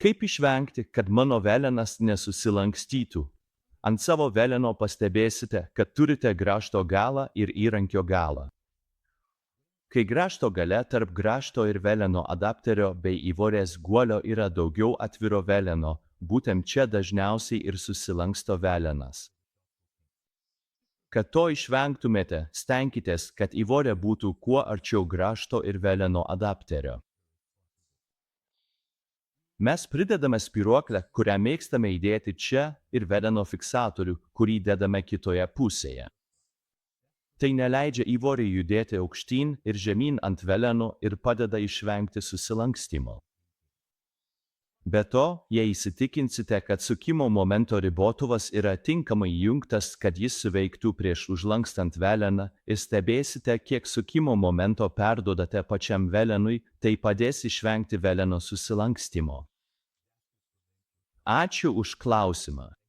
Kaip išvengti, kad mano velenas nesusilankstytų? Ant savo veleno pastebėsite, kad turite grąžto galą ir įrankio galą. Kai grąžto gale tarp grąžto ir veleno adapterio bei įvorės guolio yra daugiau atviro veleno, būtent čia dažniausiai ir susilanksto velenas. Kad to išvengtumėte, stenkitės, kad įvorė būtų kuo arčiau grąžto ir veleno adapterio. Mes pridedame spyruoklę, kurią mėgstame įdėti čia, ir veleno fiksatorių, kurį dedame kitoje pusėje. Tai neleidžia įvoriai judėti aukštyn ir žemyn ant veleno ir padeda išvengti susilankstymo. Be to, jei įsitikinsite, kad sukimo momento ribotuvas yra tinkamai įjungtas, kad jis suveiktų prieš užlankstant veleną, ir stebėsite, kiek sukimo momento perduodate pačiam velenui, tai padės išvengti veleno susilankstymo. Ačiū už klausimą.